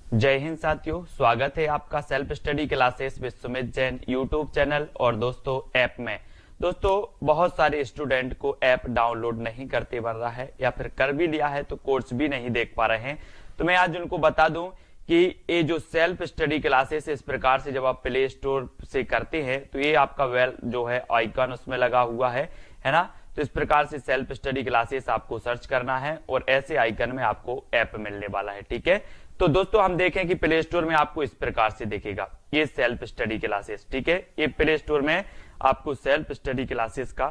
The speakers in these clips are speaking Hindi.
जय हिंद साथियों, स्वागत है आपका self study classes with Sumit Jain YouTube channel और दोस्तों ऐप में। दोस्तों बहुत सारे स्टूडेंट को ऐप डाउनलोड नहीं करते बन रहा है या फिर कर भी लिया है तो कोर्स भी नहीं देख पा रहे हैं। तो मैं आज उनको बता दूं कि ये जो सेल्फ स्टडी क्लासेस इस प्रकार से जब आप प्ले स्टोर से करते हैं तो ये आपका वेल जो है आइकन उसमें लगा हुआ है ना। तो इस प्रकार से सेल्फ स्टडी क्लासेस आपको सर्च करना है और ऐसे आइकन में आपको ऐप मिलने वाला है। ठीक है, तो दोस्तों हम देखें कि प्ले स्टोर में आपको इस प्रकार से दिखेगा ये सेल्फ स्टडी क्लासेस। ठीक है, ये प्ले स्टोर में आपको सेल्फ स्टडी क्लासेस का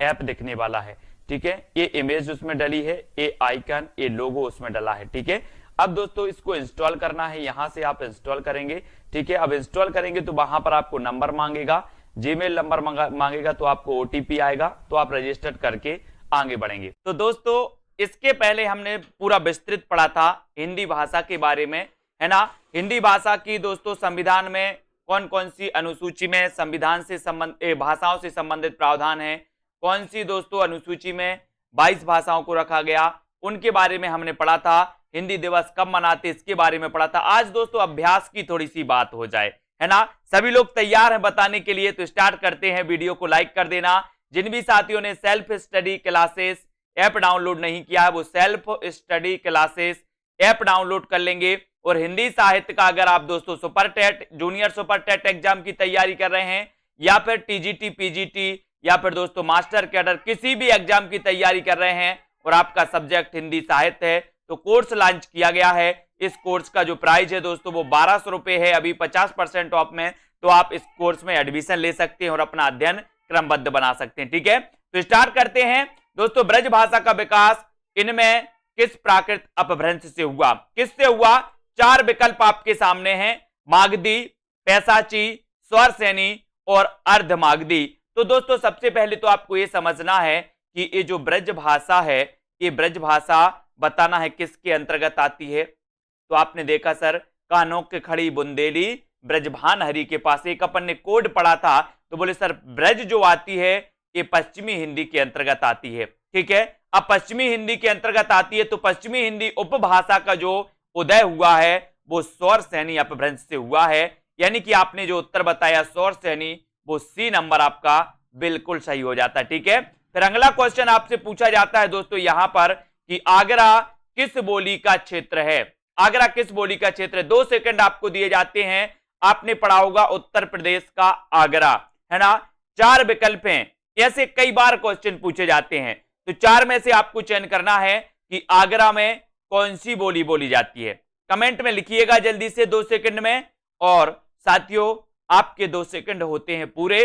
ऐप दिखने वाला है। ठीक है, ये इमेज उसमें डली है, ये आइकन, ये लोगो उसमें डला है। ठीक है, अब दोस्तों इसको इंस्टॉल करना है, यहां से आप इंस्टॉल करेंगे। ठीक है, अब इंस्टॉल करेंगे तो वहां पर आपको नंबर मांगेगा, जीमेल नंबर मांगेगा, तो आपको ओटीपी आएगा, तो आप रजिस्टर करके आगे बढ़ेंगे। तो दोस्तों इसके पहले हमने पूरा विस्तृत पढ़ा था हिंदी भाषा के बारे में, है ना। हिंदी भाषा की दोस्तों संविधान में कौन कौन सी अनुसूची में संविधान से भाषाओं से संबंधित प्रावधान है, कौन सी दोस्तों अनुसूची में 22 भाषाओं को रखा गया, उनके बारे में हमने पढ़ा था। हिंदी दिवस कब मनाते इसके बारे में पढ़ा था। आज दोस्तों अभ्यास की थोड़ी सी बात हो जाए, है ना। सभी लोग तैयार हैं बताने के लिए, तो स्टार्ट करते हैं। वीडियो को लाइक कर देना। जिन भी साथियों ने self study classes app download नहीं किया है वो self study classes app download कर लेंगे। और हिंदी साहित्य का अगर आप दोस्तों super TET, junior super TET exam की तैयारी कर रहे हैं या फिर टीजीटी, पीजीटी या फिर दोस्तों मास्टर कैडर किसी भी एग्जाम की तैयारी कर रहे हैं और आपका सब्जेक्ट हिंदी साहित्य है, तो कोर्स लॉन्च किया गया है। इस कोर्स का जो प्राइस है दोस्तों वो 1200 रुपए है, अभी 50% ऑफ में। तो आप इस कोर्स में एडमिशन ले सकते हैं और अपना अध्ययन क्रमबद्ध बना सकते हैं। ठीक है, तो स्टार्ट करते हैं दोस्तों। ब्रज भाषा का विकास इनमें किस प्राकृत अपभ्रंश से हुआ, किससे हुआ? 4 विकल्प आपके सामने हैं, मागधी, पैसाची, स्वरसेनी और अर्धमागधी। तो दोस्तों सबसे पहले तो आपको ये समझना है कि ये जो ब्रज भाषा है, ये ब्रज भाषा बताना है किसके अंतर्गत आती है। तो आपने देखा सर, कानों के खड़ी बुंदेली ब्रजभान हरि के पास, एक अपन ने कोड पढ़ा था, तो बोले सर ब्रज जो आती है ये पश्चिमी हिंदी के अंतर्गत आती है। ठीक है, अब पश्चिमी हिंदी के अंतर्गत आती है तो पश्चिमी हिंदी उपभाषा का जो उदय हुआ है वो स्वरसेनी अपभ्रंश से हुआ है। यानी कि आपने जो उत्तर बताया स्वरसेनी, वो सी नंबर आपका बिल्कुल सही हो जाता है। ठीक है, फिर अगला क्वेश्चन आपसे पूछा जाता है दोस्तों यहां पर कि आगरा किस बोली का क्षेत्र है। आगरा किस बोली का क्षेत्र है? 2 सेकंड आपको दिए जाते हैं। आपने पढ़ा होगा उत्तर प्रदेश का आगरा, है ना। 4 विकल्प हैं, ऐसे कई बार क्वेश्चन पूछे जाते हैं, तो 4 में से आपको चयन करना है कि आगरा में कौन सी बोली बोली जाती है। कमेंट में लिखिएगा जल्दी से 2 सेकंड में। और साथियों आपके 2 सेकंड होते हैं पूरे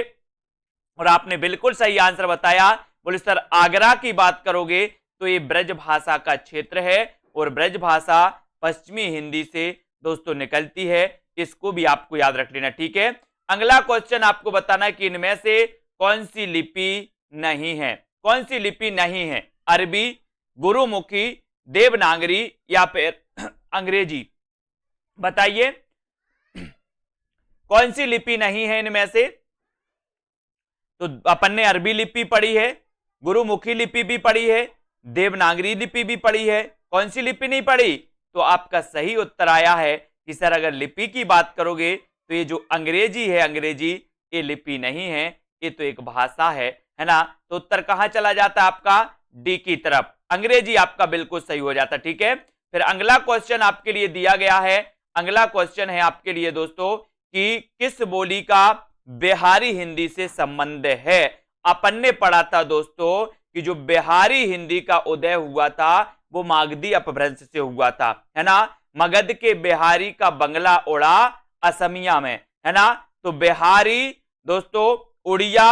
और आपने बिल्कुल सही आंसर बताया। बोले सर आगरा की बात करोगे तो ये ब्रज भाषा का क्षेत्र है और ब्रज भाषा पश्चिमी हिंदी से दोस्तों निकलती है, इसको भी आपको याद रख लेना। ठीक है, अगला क्वेश्चन आपको बताना है कि इनमें से कौन सी लिपि नहीं है। कौन सी लिपि नहीं है? अरबी, गुरुमुखी, देवनागरी या फिर अंग्रेजी? बताइए कौन सी लिपि नहीं है इनमें से। तो अपन ने अरबी लिपि पढ़ी है, गुरुमुखी लिपि भी पढ़ी है, देवनागरी लिपि भी पढ़ी है, कौन सी लिपि नहीं पढ़ी? तो आपका सही उत्तर आया है कि सर अगर लिपि की बात करोगे तो ये जो अंग्रेजी है, अंग्रेजी ये लिपि नहीं है, ये तो एक भाषा है ना। तो उत्तर कहां चला जाता है आपका? डी की तरफ, अंग्रेजी आपका बिल्कुल सही हो जाता। ठीक है, फिर अगला क्वेश्चन आपके लिए दिया गया है। अगला क्वेश्चन है आपके लिए दोस्तों कि किस बोली का बिहारी हिंदी से संबंध है। अपन ने पढ़ा था दोस्तों कि जो बिहारी हिंदी का उदय हुआ था वो मागधी अपभ्रंश से हुआ था, है ना। मगध के बिहारी का बंगला उड़ा असमिया में, है ना। तो बिहारी दोस्तों, उड़िया,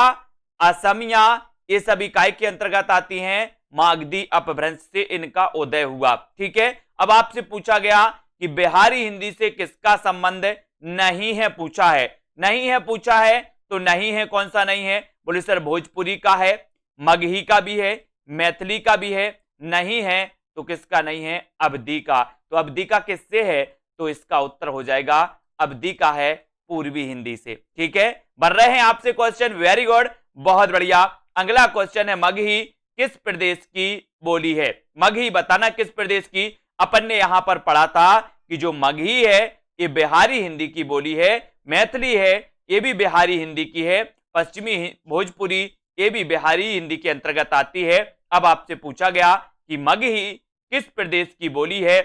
असमिया ये सभी काय के अंतर्गत आती हैं? मागधी अपभ्रंश से इनका उदय हुआ। ठीक है, अब आपसे पूछा गया कि बिहारी हिंदी से किसका संबंध नहीं है, पूछा है। नहीं है पूछा है, तो नहीं है कौन सा नहीं है? बोले सर भोजपुरी का है, मगही का भी है, मैथिली का भी है। नहीं है तो किसका नहीं है? अवधी का। तो अवधी का किससे है? तो इसका उत्तर हो जाएगा अवधी का है पूर्वी हिंदी से। ठीक है, बढ़ रहे हैं आपसे क्वेश्चन, वेरी गुड, बहुत बढ़िया। अगला क्वेश्चन है मगही किस प्रदेश की बोली है। मगही बताना किस प्रदेश की। अपन ने यहां पर पढ़ा था कि जो मगही है ये बिहारी हिंदी की बोली है, मैथिली है ये भी बिहारी हिंदी की है, पश्चिमी भोजपुरी ये भी बिहारी हिंदी के अंतर्गत आती है। अब आपसे पूछा गया कि मगही किस प्रदेश की बोली है,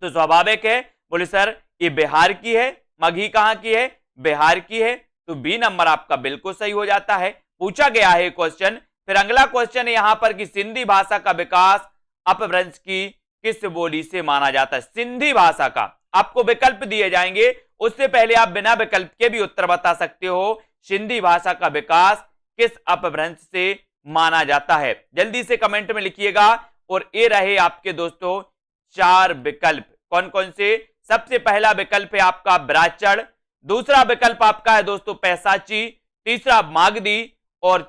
तो स्वाभाविक है बोले सर ये बिहार की है, मगही कहां की है, बिहार की है, तो बी नंबर आपका बिल्कुल सही हो जाता है। पूछा गया है क्वेश्चन, फिर अगला क्वेश्चन है यहां पर कि सिंधी भाषा का विकास अपभ्रंश की किस बोली से माना जाता है। सिंधी भाषा का आपको विकल्प दिए जाएंगे, उससे पहले आप बिना विकल्प के भी उत्तर बता सकते हो। सिंधी भाषा का विकास किस अपभ्रंश से माना जाता है, जल्दी से कमेंट में लिखिएगा। और ये रहे आपके दोस्तों 4 विकल्प, कौन कौन से। सबसे पहला विकल्प है आपका ब्राचड़, दूसरा विकल्प आपका है दोस्तों पैसाची, तीसरा मागधी और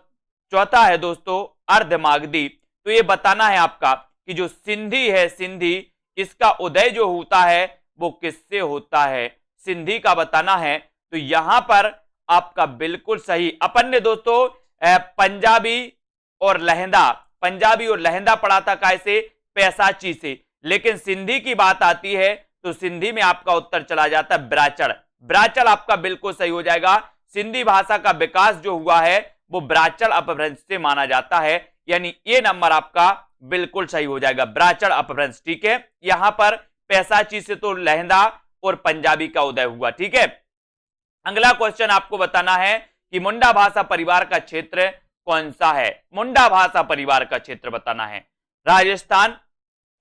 चौथा है दोस्तों अर्धमागधी। तो ये बताना है आपका कि जो सिंधी है, सिंधी इसका उदय जो होता है वो किससे होता है, सिंधी का बताना है। तो यहां पर आपका बिल्कुल सही, अपन ने दोस्तों पंजाबी और लहंदा, पंजाबी और लहंदा पढ़ा था कैसे, पैसाची से, लेकिन सिंधी की बात आती है तो सिंधी में आपका उत्तर चला जाता है ब्राचड़। ब्राचड़ आपका बिल्कुल सही हो जाएगा। सिंधी भाषा का विकास जो हुआ है वो ब्राचड़ अपभ्रंश से माना जाता है, यानी ये नंबर आपका बिल्कुल सही हो जाएगा, ब्राचड़ अपभ्रंश। ठीक है, यहां पर पैसाची से तो लहंदा और पंजाबी का उदय हुआ। ठीक है, अगला क्वेश्चन आपको बताना है कि मुंडा भाषा परिवार का क्षेत्र कौन सा है। मुंडा भाषा परिवार का क्षेत्र बताना है, राजस्थान,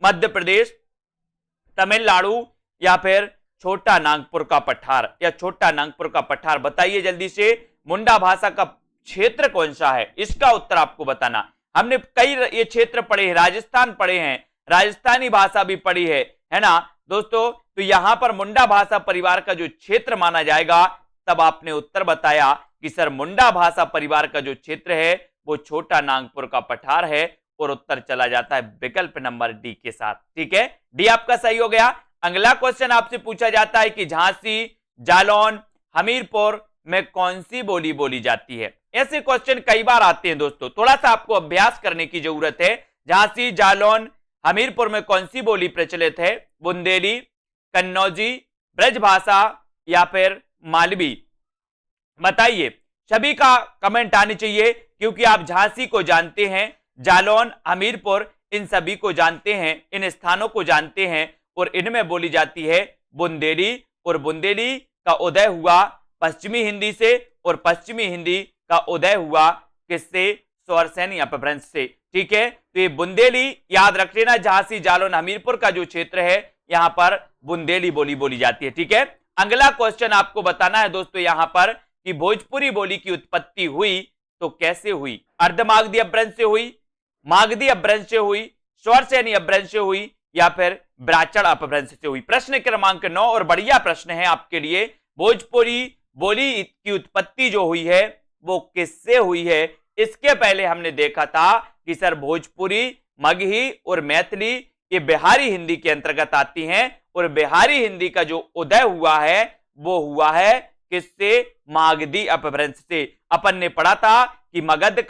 मध्य प्रदेश, तमिलनाडु या फिर छोटा नागपुर का पठार, या छोटा नागपुर का पठार। बताइए जल्दी से, मुंडा भाषा का क्षेत्र कौन सा है, इसका उत्तर आपको बताना। हमने कई ये क्षेत्र पढ़े हैं, राजस्थान पढ़े हैं, राजस्थानी भाषा भी पढ़ी है ना दोस्तों। तो यहां पर मुंडा भाषा परिवार का जो क्षेत्र माना जाएगा, तब आपने उत्तर बताया कि सर मुंडा भाषा परिवार का जो क्षेत्र है वो छोटा नागपुर का पठार है, और उत्तर चला जाता है विकल्प नंबर डी के साथ। ठीक है, डी आपका सही हो गया। अगला क्वेश्चन आपसे पूछा जाता है कि झांसी, जालौन, हमीरपुर में कौन सी बोली बोली जाती है। ऐसे क्वेश्चन कई बार आते हैं दोस्तों, थोड़ा सा आपको अभ्यास करने की जरूरत है। झांसी, जालौन, हमीरपुर में कौन सी बोली प्रचलित है, बुंदेली, कन्नौजी, ब्रजभाषा या फिर मालवी। बताइए, सभी का कमेंट आने चाहिए, क्योंकि आप झांसी को जानते हैं, जालौन, हमीरपुर इन सभी को जानते हैं, इन स्थानों को जानते हैं, और इनमें बोली जाती है बुंदेली। और बुंदेली का उदय हुआ पश्चिमी हिंदी से, और पश्चिमी हिंदी का उदय हुआ किससे, स्वरसैनी अपभ्रंश से। ठीक है, तो ये बुंदेली याद रख लेना, झांसी, जालौन, हमीरपुर का जो क्षेत्र है यहां पर बुंदेली बोली बोली जाती है। ठीक है, अगला क्वेश्चन आपको बताना है दोस्तों यहां पर कि भोजपुरी बोली की उत्पत्ति हुई तो कैसे हुई। अर्धमागधी अपभ्रंश से हुई, मागधी अपभ्रंश से हुई, स्वरसैनी अपभ्रंश से हुई या फिर ब्राचड़ अपभ्रंश से हुई। प्रश्न क्रमांक 9 और बढ़िया प्रश्न है आपके लिए। भोजपुरी बोली की उत्पत्ति जो हुई है वो किससे हुई है। इसके पहले हमने देखा था कि सर भोजपुरी, मगही और मैथिली ये बिहारी हिंदी के अंतर्गत आती हैं, और बिहारी हिंदी का जो उदय हुआ है वो हुआ है किससे, मागधी अपभ्रंश से। अपन ने पढ़ा था कि मगध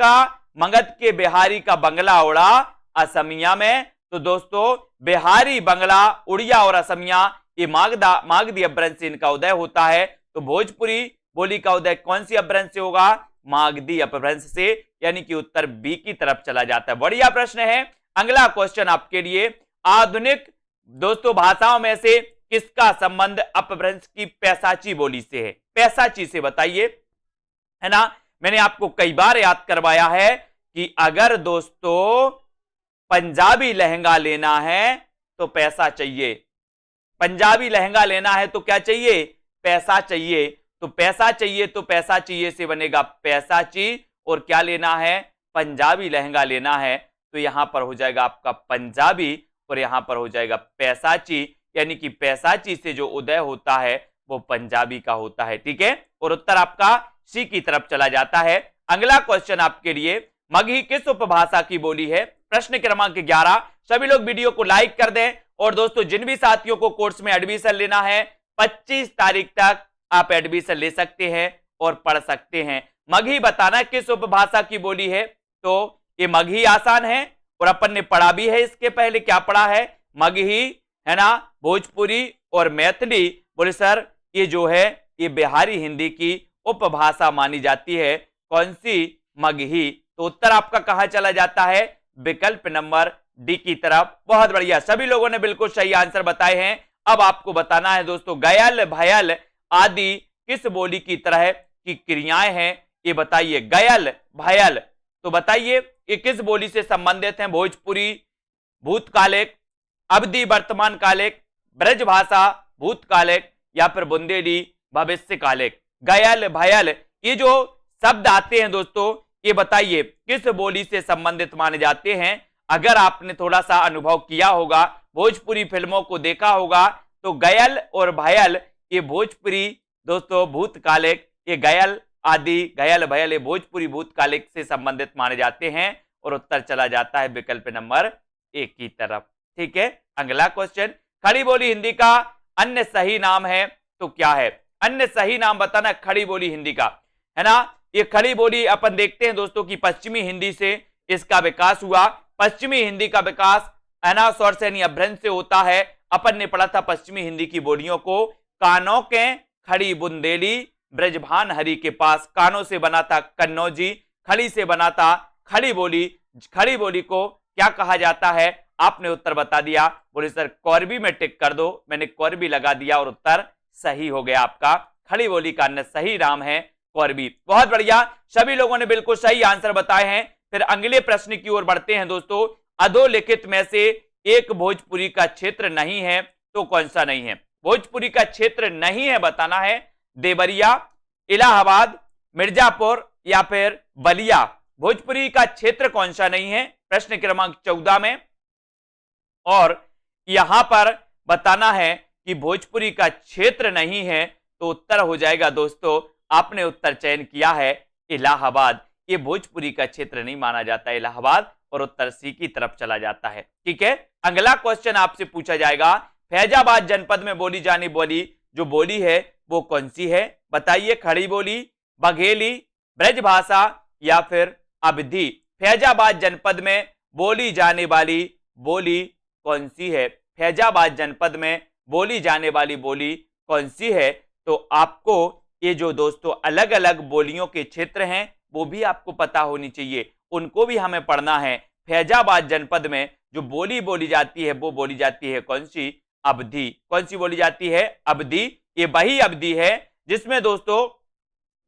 के बिहारी का बंगला उड़ा असमिया में। तो दोस्तों बिहारी, बंगला, उड़िया और असमिया ये मागधी अपभ्रंश से इनका उदय होता है। तो भोजपुरी बोली का उदय कौन सी अपभ्रंश से होगा, मागधी अपभ्रंश से, यानी कि उत्तर बी की तरफ चला जाता है। बढ़िया प्रश्न है। अगला क्वेश्चन आपके लिए, आधुनिक दोस्तों भाषाओं में से किसका संबंध अपभ्रंश की पैसाची बोली से है। पैसाची से बताइए, है ना। मैंने आपको कई बार याद करवाया है कि अगर दोस्तों पंजाबी लहंगा लेना है तो पैसा चाहिए, पंजाबी लहंगा लेना है तो क्या चाहिए, पैसा चाहिए। तो पैसा चाहिए तो पैसा चाहिए से बनेगा पैसाची, और क्या लेना है, पंजाबी लहंगा लेना है तो यहां पर हो जाएगा आपका पंजाबी, और यहां पर हो जाएगा पैसाची, यानी कि पैसाची से जो उदय होता है वो पंजाबी का होता है। ठीक है, और उत्तर आपका सी की तरफ चला जाता है। अगला क्वेश्चन आपके लिए, मगही किस उपभाषा की बोली है। प्रश्न क्रमांक 11। सभी लोग वीडियो को लाइक कर दें, और दोस्तों जिन भी साथियों को कोर्स में एडमिशन लेना है 25 तारीख तक आप एडमिशन ले सकते हैं और पढ़ सकते हैं। मगही बताना किस उपभाषा की बोली है। तो ये मगही आसान है, और अपन ने पढ़ा भी है इसके पहले, क्या पढ़ा है, मगही, है ना, भोजपुरी और मैथिली। बोले सर ये जो है ये बिहारी हिंदी की उपभाषा मानी जाती है, कौन सी? मगही। तो उत्तर आपका कहां चला जाता है? विकल्प नंबर डी की तरफ। बहुत बढ़िया, सभी लोगों ने बिल्कुल सही आंसर बताए हैं। अब आपको बताना है दोस्तों, गयल भयल आदि किस बोली की तरह की क्रियाएं हैं, ये बताइए। गयल भयल, तो बताइए ये किस बोली से संबंधित हैं? भोजपुरी भूतकालिक, अवधि वर्तमान कालिक, ब्रजभाषा भूतकालिक, या फिर बुंदेली भविष्यकालिक। गयल भयल ये जो शब्द आते हैं दोस्तों, ये बताइए किस बोली से संबंधित माने जाते हैं? अगर आपने थोड़ा सा अनुभव किया होगा, भोजपुरी फिल्मों को देखा होगा, तो गयल और भयल ये भोजपुरी दोस्तों भूतकालिक, ये गयल आदि गयल भयल ये भोजपुरी भूतकालिक से संबंधित माने जाते हैं, और उत्तर चला जाता है विकल्प नंबर एक की तरफ। ठीक है, अगला क्वेश्चन, खड़ी बोली हिंदी का अन्य सही नाम है तो क्या है? अन्य सही नाम बताना खड़ी बोली हिंदी का, है ना। ये खड़ी बोली अपन देखते हैं दोस्तों कि पश्चिमी हिंदी से इसका विकास हुआ। पश्चिमी हिंदी का विकास है ना स्वर यानी अभ्रंश से होता है। अपन ने पढ़ा था पश्चिमी हिंदी की बोलियों को, कानों के खड़ी बुंदेली, ब्रजभान हरि के पास कानों से बना था कन्नौजी, खड़ी से बना था खड़ी बोली। खड़ी बोली को क्या कहा जाता है? आपने उत्तर बता दिया। बोले सर कौरवी में टिक कर दो, मैंने कौरवी लगा दिया और उत्तर सही हो गया आपका। खड़ी बोली का अन्य सही नाम है कौरवी। बहुत बढ़िया, सभी लोगों ने बिल्कुल सही आंसर बताए हैं। फिर अगले प्रश्न की ओर बढ़ते हैं दोस्तों। अधोलिखित में से एक भोजपुरी का क्षेत्र नहीं है तो कौन सा नहीं है? भोजपुरी का क्षेत्र नहीं है बताना है। देवरिया, इलाहाबाद, मिर्जापुर या फिर बलिया। भोजपुरी का क्षेत्र कौन सा नहीं है? प्रश्न क्रमांक 14 में। और यहां पर बताना है कि भोजपुरी का क्षेत्र नहीं है, तो उत्तर हो जाएगा दोस्तों, आपने उत्तर चयन किया है इलाहाबाद। ये भोजपुरी का क्षेत्र नहीं माना जाता इलाहाबाद, और उत्तर सी की तरफ चला जाता है। ठीक है, अगला क्वेश्चन आपसे पूछा जाएगा, फैजाबाद जनपद में बोली जाने वाली जो बोली है वो कौन सी है? बताइए, खड़ी बोली, बघेली, ब्रजभाषा या फिर अवधी। फैजाबाद जनपद में बोली जाने वाली बोली कौन सी है? फैजाबाद जनपद में बोली जाने वाली बोली कौन सी है? तो आपको ये जो दोस्तों अलग अलग बोलियों के क्षेत्र हैं वो भी आपको पता होनी चाहिए, उनको भी हमें पढ़ना है। फैजाबाद जनपद में जो बोली बोली जाती है वो बोली जाती है कौन सी? अवधी। कौन सी बोली जाती है? अवधी। ये वही अवधी है जिसमें दोस्तों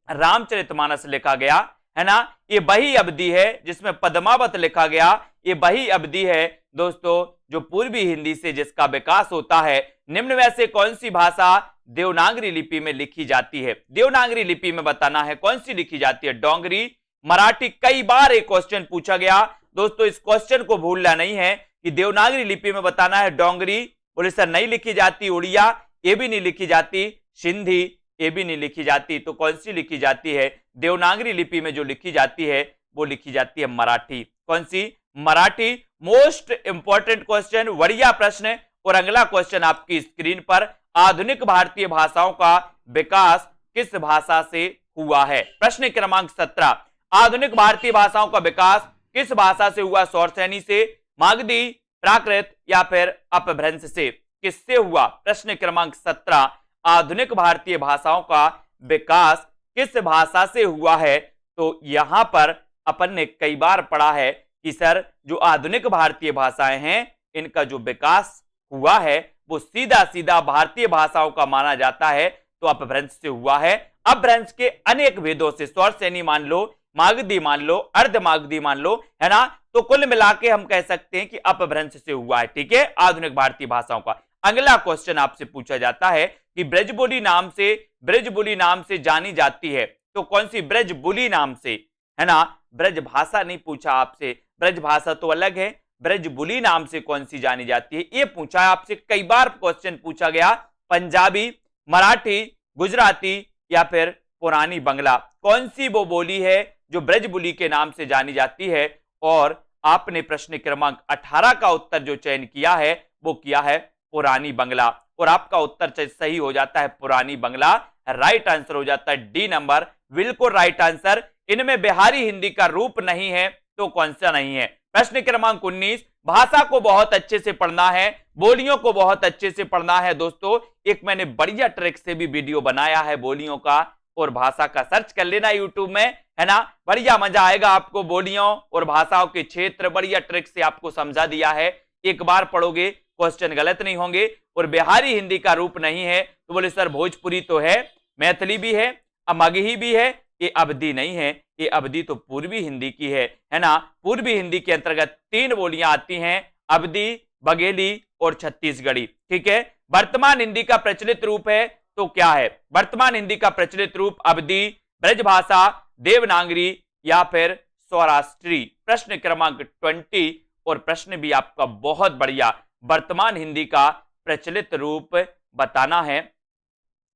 रामचरितमानस लिखा गया, है ना। ये वही अवधी है जिसमें पद्मावत लिखा गया। ये वही अवधी है दोस्तों जो पूर्वी हिंदी से जिसका विकास होता है। निम्न में से कौन सी भाषा देवनागरी लिपि में लिखी जाती है? देवनागरी लिपि में बताना है कौन सी लिखी जाती है। डोंगरी, मराठी। कई बार एक क्वेश्चन पूछा गया दोस्तों, इस क्वेश्चन को भूलना नहीं है कि देवनागरी लिपि में बताना है डोंगरी। बोले सर नहीं लिखी जाती। उड़िया ये भी नहीं लिखी जाती। सिंधी ये भी नहीं लिखी जाती। तो कौन सी लिखी जाती है? देवनागरी लिपि में जो लिखी जाती है वो लिखी जाती है मराठी। कौन सी? मराठी। मोस्ट इंपॉर्टेंट क्वेश्चन, बढ़िया प्रश्न। और अगला क्वेश्चन आपकी स्क्रीन पर, आधुनिक भारतीय भाषाओं का विकास किस भाषा से हुआ है? प्रश्न क्रमांक 17, आधुनिक भारतीय भाषाओं का विकास किस भाषा से हुआ? सौरसेनी से, मागधी, प्राकृत या फिर अपभ्रंश से? किससे हुआ? प्रश्न क्रमांक 17, आधुनिक भारतीय भाषाओं का विकास किस भाषा से हुआ है? तो यहां पर अपन ने कई बार पढ़ा है कि सर जो आधुनिक भारतीय भाषाएं हैं इनका जो विकास हुआ है वो सीधा सीधा भारतीय भाषाओं का माना जाता है, तो अपभ्रंश से हुआ है। अपभ्रंश के अनेक भेदों से, सौरसेनी मान लो, मागधी मान लो, अर्धमागधी मान लो, है ना। तो कुल मिला के हम कह सकते हैं कि अपभ्रंश से हुआ है। ठीक है, आधुनिक भारतीय भाषाओं का। अगला क्वेश्चन आपसे पूछा जाता है कि ब्रजबोली नाम से जानी जाती है, तो कौन सी? ब्रजबोली नाम से, है ना। ब्रज भाषा नहीं पूछा आपसे, ब्रज भाषा तो अलग है। ब्रजबोली नाम से कौन सी जानी जाती है ये पूछा है आपसे। कई बार क्वेश्चन पूछा गया। पंजाबी, मराठी, गुजराती या फिर पुरानी बंगला। कौन सी वो बोली है जो ब्रजबोली के नाम से जानी जाती है? और आपने प्रश्न क्रमांक 18 का उत्तर जो चयन किया है वो किया है पुरानी बंगला, और आपका उत्तर सही हो जाता है पुरानी बंगला। राइट आंसर हो जाता है डी नंबर, बिल्कुल राइट आंसर। इनमें बिहारी हिंदी का रूप नहीं है तो कौन सा नहीं है? प्रश्न क्रमांक 19, भाषा को बहुत अच्छे से पढ़ना है, बोलियों को बहुत अच्छे से पढ़ना है दोस्तों। एक मैंने बढ़िया ट्रिक से भी वीडियो बनाया है बोलियों का और भाषा का, सर्च कर लेना यूट्यूब में, है ना। बढ़िया मजा आएगा आपको, बोलियों और भाषाओं के क्षेत्र बढ़िया ट्रिक से आपको समझा दिया है। एक बार पढ़ोगे क्वेश्चन गलत नहीं होंगे। और बिहारी हिंदी का रूप नहीं है तो बोले सर भोजपुरी तो है, मैथिली भी है, मगही भी है, ये अवधी नहीं है, ये अवधी तो पूर्वी हिंदी की है ना। पूर्वी हिंदी के अंतर्गत 3 बोलियां आती हैं, अवधी, बघेली और छत्तीसगढ़ी, ठीक है। वर्तमान हिंदी का प्रचलित रूप है तो क्या है? वर्तमान हिंदी का प्रचलित रूप अवधी, ब्रजभाषा, देवनागरी या फिर सौराष्ट्री। प्रश्न क्रमांक 20 और प्रश्न भी आपका बहुत बढ़िया, वर्तमान हिंदी का प्रचलित रूप बताना है।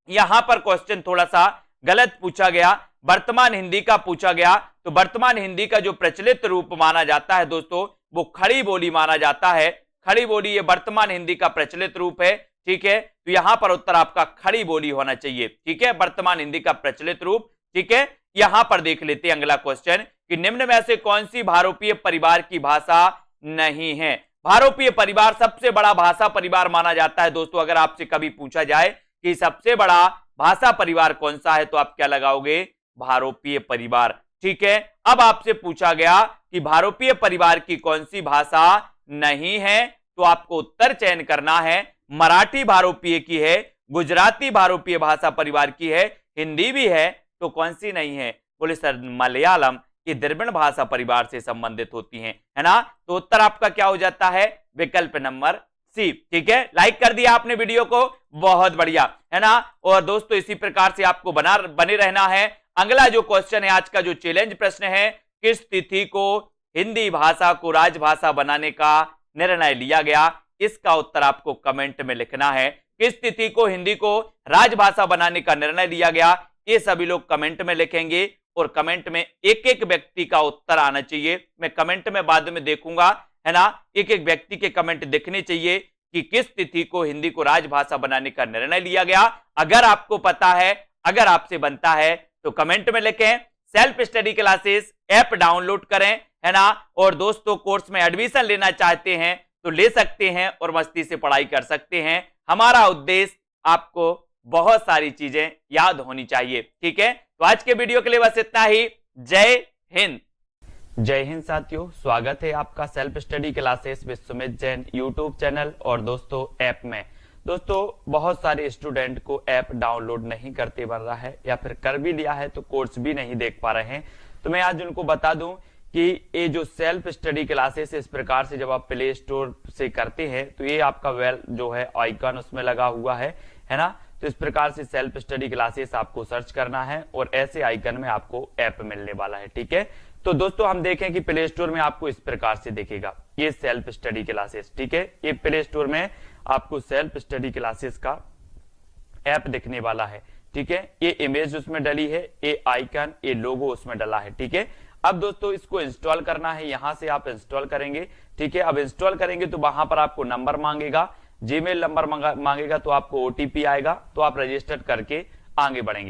यहां पर क्वेश्चन थोड़ा सा गलत पूछा गया, वर्तमान हिंदी का पूछा गया, तो वर्तमान हिंदी का जो प्रचलित रूप माना जाता है दोस्तों वो खड़ी बोली माना जाता है। खड़ी बोली ये वर्तमान हिंदी का प्रचलित रूप है, ठीक है। तो यहां पर उत्तर आपका खड़ी बोली होना चाहिए, ठीक है, वर्तमान हिंदी का प्रचलित रूप, ठीक है। यहां पर देख लेते हैं अगला क्वेश्चन कि निम्न में से कौन सी भारोपीय परिवार की भाषा नहीं है? भारोपीय परिवार सबसे बड़ा भाषा परिवार माना जाता है दोस्तों। अगर आपसे कभी पूछा जाए कि सबसे बड़ा भाषा परिवार कौन सा है तो आप क्या लगाओगे? भारोपीय परिवार, ठीक है। अब आपसे पूछा गया कि भारोपीय परिवार की कौन सी भाषा नहीं है तो आपको उत्तर चयन करना है। मराठी भारोपीय की है, गुजराती भारोपीय भाषा परिवार की है, हिंदी भी है, तो कौन सी नहीं है? बोले सर मलयालम, ये द्रविड़ भाषा परिवार से संबंधित होती हैं, है ना। तो उत्तर आपका क्या हो जाता है? विकल्प नंबर सी, ठीक है। लाइक कर दिया आपने वीडियो को, बहुत बढ़िया, है ना। और दोस्तों इसी प्रकार से आपको बने रहना है। अगला जो क्वेश्चन है आज का जो चैलेंज प्रश्न है, किस तिथि को हिंदी भाषा को राजभाषा बनाने का निर्णय लिया गया? इसका उत्तर आपको कमेंट में लिखना है। किस तिथि को हिंदी को राजभाषा बनाने का निर्णय लिया गया, ये सभी लोग कमेंट में लिखेंगे और कमेंट में एक एक व्यक्ति का उत्तर आना चाहिए। मैं कमेंट में बाद में देखूंगा, है ना। एक एक व्यक्ति के कमेंट दिखने चाहिए कि किस तिथि को हिंदी को राजभाषा बनाने का निर्णय लिया गया। अगर आपको पता है, अगर आपसे बनता है तो कमेंट में लिखें। Self study classes app download करें, है ना। और दोस्तों कोर्स में एडमिशन लेना चाहते हैं तो ले सकते हैं और मस्ती से पढ़ाई कर सकते हैं। हमारा उद्देश्य आपको बहुत सारी चीजें याद होनी चाहिए, ठीक है। तो आज के वीडियो के लिए बस इतना ही। जय हिंद। जय हिंद साथियों, स्वागत है आपका self study classes with Sumit Jain YouTube channel और दोस्तों ऐप में। दोस्तों बहुत सारे स्टूडेंट को ऐप डाउनलोड नहीं करते बन रहा है या फिर कर भी लिया है तो कोर्स भी नहीं देख पा रहे हैं। तो मैं आज उनको बता दूं कि ये जो सेल्फ स्टडी क्लासेस इस प्रकार से जब आप प्ले स्टोर से करते हैं तो ये आपका वेल जो है आइकन उसमें लगा हुआ है ना। तो इस प्रकार से सेल्फ स्टडी क्लासेस आपको सर्च करना है और ऐसे आइकन में आपको ऐप मिलने वाला है, ठीक है। तो दोस्तों हम देखें कि प्ले स्टोर में आपको इस प्रकार से दिखेगा ये सेल्फ स्टडी क्लासेस, ठीक है। ये प्ले स्टोर में आपको सेल्फ स्टडी क्लासेस का ऐप दिखने वाला है, ठीक है। ये इमेज उसमें डली है, ये आइकन, ये लोगो उसमें डला है, ठीक है। अब दोस्तों इसको इंस्टॉल करना है, यहां से आप इंस्टॉल करेंगे, ठीक है। अब इंस्टॉल करेंगे तो वहां पर आपको नंबर मांगेगा, जीमेल नंबर मांगेगा, तो आपको ओटीपी आएगा, तो आप रजिस्टर करके आगे बढ़ेंगे।